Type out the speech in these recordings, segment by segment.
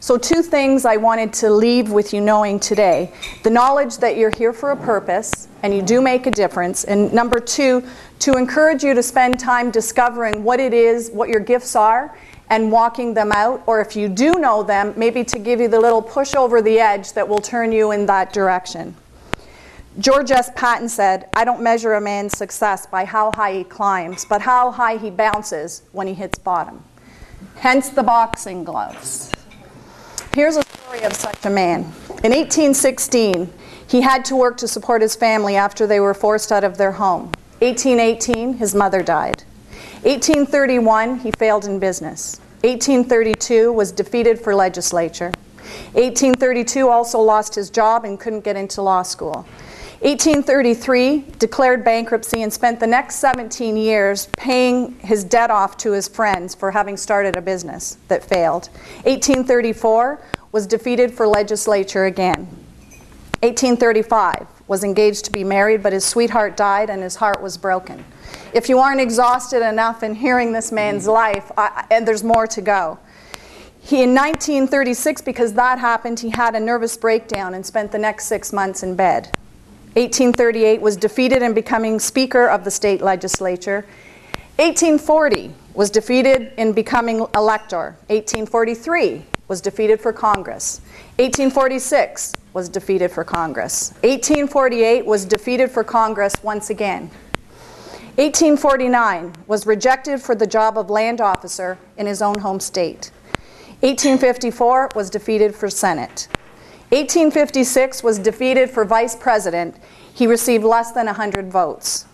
So 2 things I wanted to leave with you knowing today. The knowledge that you're here for a purpose and you do make a difference. And number 2, to encourage you to spend time discovering what it is, what your gifts are, and walking them out. Or if you do know them, maybe to give you the little push over the edge that will turn you in that direction. George S. Patton said, "I don't measure a man's success by how high he climbs, but how high he bounces when he hits bottom." Hence the boxing gloves. Here's a story of such a man. In 1816, he had to work to support his family after they were forced out of their home. 1818, his mother died. 1831, he failed in business. 1832, was defeated for legislature. 1832, also lost his job and couldn't get into law school. 1833, declared bankruptcy and spent the next 17 years paying his debt off to his friends for having started a business that failed. 1834, was defeated for legislature again. 1835, was engaged to be married, but his sweetheart died and his heart was broken. If you aren't exhausted enough in hearing this man's life, and there's more to go. In 1936, because that happened, he had a nervous breakdown and spent the next 6 months in bed. 1838, was defeated in becoming Speaker of the state legislature. 1840, was defeated in becoming elector. 1843, was defeated for Congress. 1846, was defeated for Congress. 1848, was defeated for Congress once again. 1849, was rejected for the job of land officer in his own home state. 1854, was defeated for Senate. 1856, was defeated for vice president. He received less than 100 votes.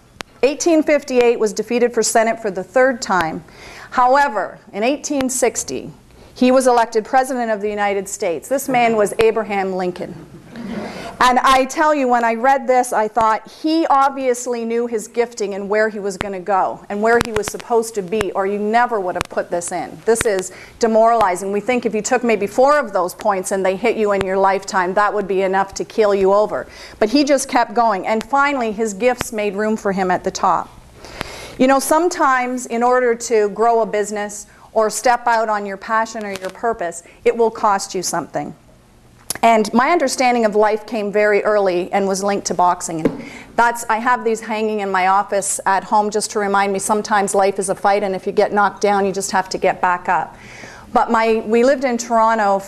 1858, was defeated for Senate for the 3rd time. However, in 1860, he was elected President of the United States. This man was Abraham Lincoln. And I tell you, when I read this, I thought he obviously knew his gifting and where he was going to go and where he was supposed to be, or you never would have put this in. This is demoralizing. We think if you took maybe 4 of those points and they hit you in your lifetime, that would be enough to kill you over. But he just kept going. And finally, his gifts made room for him at the top. You know, sometimes in order to grow a business or step out on your passion or your purpose, it will cost you something. And my understanding of life came very early and was linked to boxing. And I have these hanging in my office at home just to remind me sometimes life is a fight, and if you get knocked down, you just have to get back up. But we lived in Toronto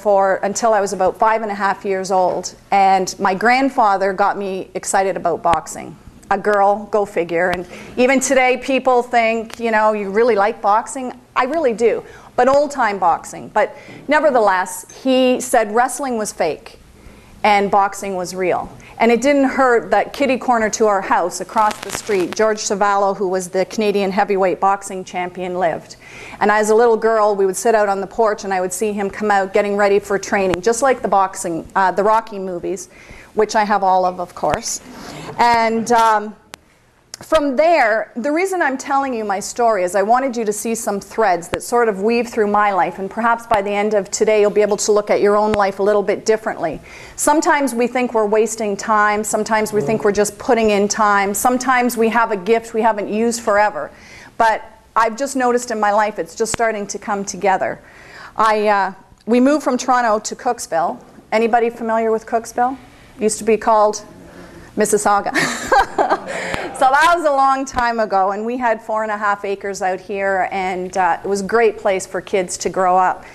until I was about 5.5 years old, and my grandfather got me excited about boxing. A girl, go figure. And even today people think, you know, you really like boxing. I really do. But old-time boxing. But nevertheless, he said wrestling was fake and boxing was real. And it didn't hurt that kitty corner to our house across the street, George Savallo, who was the Canadian heavyweight boxing champion, lived. And as a little girl, we would sit out on the porch and I would see him come out getting ready for training, just like the boxing, the Rocky movies, which I have all of course. And from there, the reason I'm telling you my story is I wanted you to see some threads that sort of weave through my life, and perhaps by the end of today you'll be able to look at your own life a little bit differently. Sometimes we think we're wasting time, sometimes we think we're just putting in time, sometimes we have a gift we haven't used forever. But I've just noticed in my life it's just starting to come together. We moved from Toronto to Cooksville. Anybody familiar with Cooksville? It used to be called Mississauga. So that was a long time ago, and we had 4.5 acres out here, and it was a great place for kids to grow up.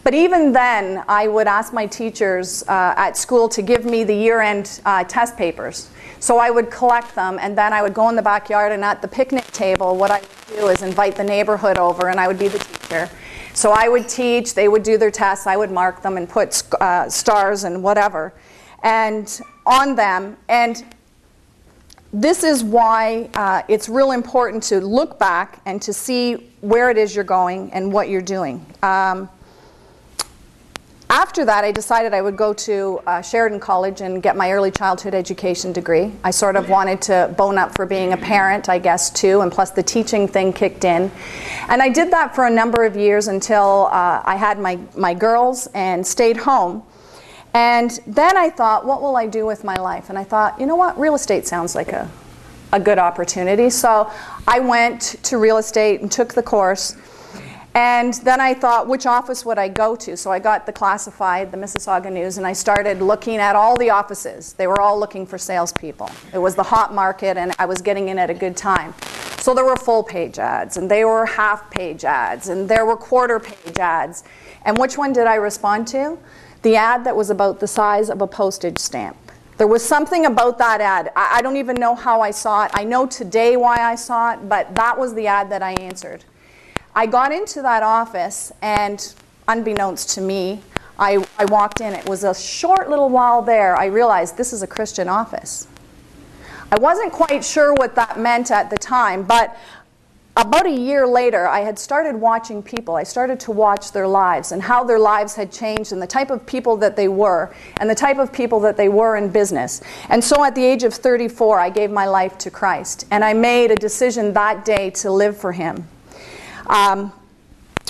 But even then, I would ask my teachers at school to give me the year-end test papers. So I would collect them, and then I would go in the backyard, and at the picnic table, what I would do is invite the neighborhood over, and I would be the teacher. So I would teach, they would do their tests, I would mark them and put stars and whatever and on them. And this is why it's real important to look back and to see where it is you're going and what you're doing. After that, I decided I would go to Sheridan College and get my early childhood education degree. I sort of wanted to bone up for being a parent, I guess, too, and plus the teaching thing kicked in. And I did that for a number of years until I had my girls and stayed home. And then I thought, what will I do with my life? And I thought, you know what, real estate sounds like a good opportunity. So I went to real estate and took the course. And then I thought, which office would I go to? So I got the classified, the Mississauga News, and I started looking at all the offices. They were all looking for salespeople. It was the hot market, and I was getting in at a good time. So there were full-page ads, and there were half-page ads, and there were quarter-page ads. And which one did I respond to? The ad that was about the size of a postage stamp. There was something about that ad. I don't even know how I saw it. I know today why I saw it, but that was the ad that I answered. I got into that office, and unbeknownst to me, I walked in. It was a short little while there, I realized this is a Christian office. I wasn't quite sure what that meant at the time, but about a year later, I had started watching people. I started to watch their lives and how their lives had changed and the type of people that they were and the type of people that they were in business. And so at the age of 34, I gave my life to Christ, and I made a decision that day to live for Him.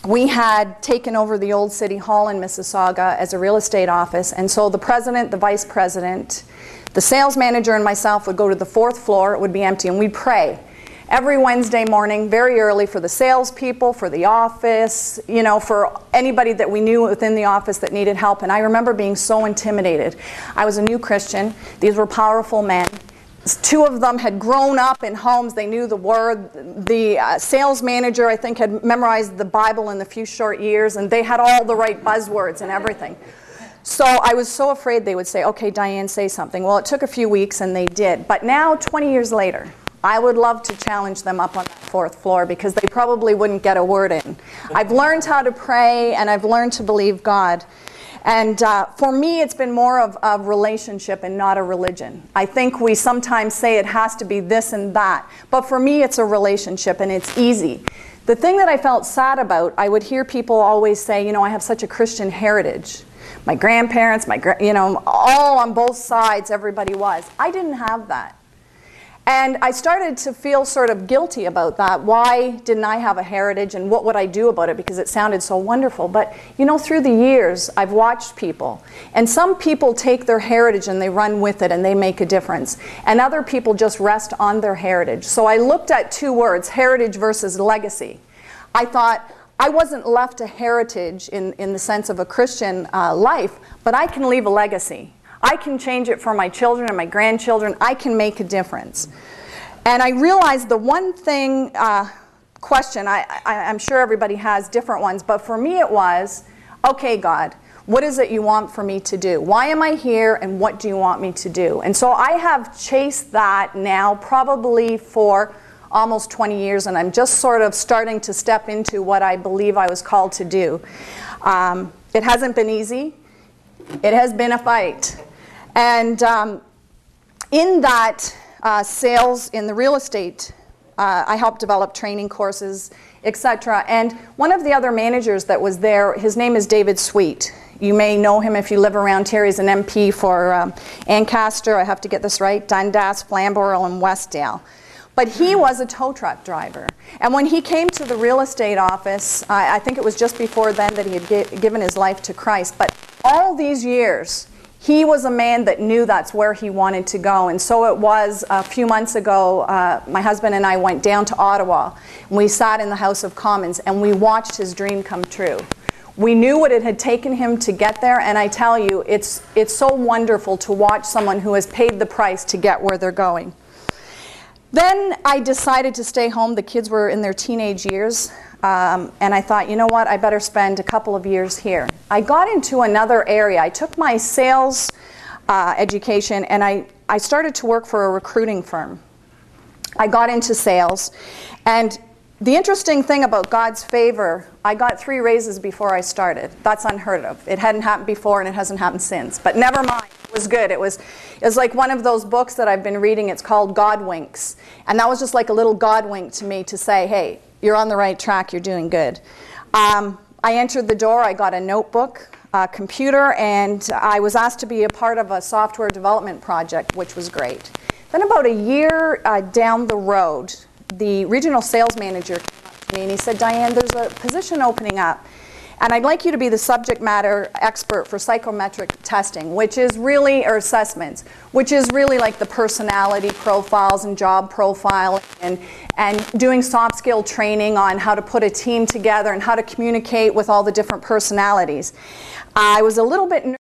We had taken over the old City Hall in Mississauga as a real estate office, and so the president, the vice president, the sales manager, and myself would go to the 4th floor. It would be empty, and we'd pray every Wednesday morning, very early, for the salespeople, for the office, you know, for anybody that we knew within the office that needed help. And I remember being so intimidated. I was a new Christian. These were powerful men. 2 of them had grown up in homes. They knew the Word. The sales manager, I think, had memorized the Bible in a few short years, and they had all the right buzzwords and everything. So I was so afraid they would say, okay, Diane, say something. Well, it took a few weeks, and they did. But now, 20 years later, I would love to challenge them up on that 4th floor because they probably wouldn't get a word in. I've learned how to pray, and I've learned to believe God. And for me, it's been more of a relationship and not a religion. I think we sometimes say it has to be this and that. But for me, it's a relationship, and it's easy. The thing that I felt sad about, I would hear people always say, you know, I have such a Christian heritage. My grandparents, you know, all on both sides, everybody was. I didn't have that. And I started to feel sort of guilty about that. Why didn't I have a heritage, and what would I do about it? Because it sounded so wonderful. But, you know, through the years, I've watched people. And some people take their heritage and they run with it and they make a difference. And other people just rest on their heritage. So I looked at 2 words, heritage versus legacy. I thought, I wasn't left a heritage in the sense of a Christian life, but I can leave a legacy. I can change it for my children and my grandchildren. I can make a difference. And I realized the one thing, question, I'm sure everybody has different ones, but for me it was, okay, God, what is it you want for me to do? Why am I here, and what do you want me to do? And so I have chased that now probably for almost 20 years, and I'm just sort of starting to step into what I believe I was called to do. It hasn't been easy. It has been a fight. And in that sales, in the real estate, I helped develop training courses, etc. And one of the other managers that was there, his name is David Sweet. You may know him if you live around here. He's an MP for Ancaster, I have to get this right, Dundas, Flamborough, and Westdale. But he was a tow truck driver. And when he came to the real estate office, I think it was just before then that he had given his life to Christ. But all these years, he was a man that knew that's where he wanted to go. And so it was a few months ago, my husband and I went down to Ottawa. And we sat in the House of Commons, and we watched his dream come true. We knew what it had taken him to get there, and I tell you, it's so wonderful to watch someone who has paid the price to get where they're going. Then I decided to stay home. The kids were in their teenage years, and I thought, you know what, I better spend a couple of years here. I got into another area. I took my sales education, and I started to work for a recruiting firm. I got into sales, and the interesting thing about God's favor, I got 3 raises before I started. That's unheard of. It hadn't happened before, and it hasn't happened since. But never mind. It was good. It was like one of those books that I've been reading. It's called God Winks. And that was just like a little God wink to me to say, hey, you're on the right track. You're doing good. I entered the door. I got a notebook, a computer, and I was asked to be a part of a software development project, which was great. Then about a year down the road, the regional sales manager came up to me and he said, Diane, there's a position opening up, and I'd like you to be the subject matter expert for psychometric testing, which is really, or assessments, which is really like the personality profiles and job profiling and doing soft skill training on how to put a team together and how to communicate with all the different personalities. I was a little bit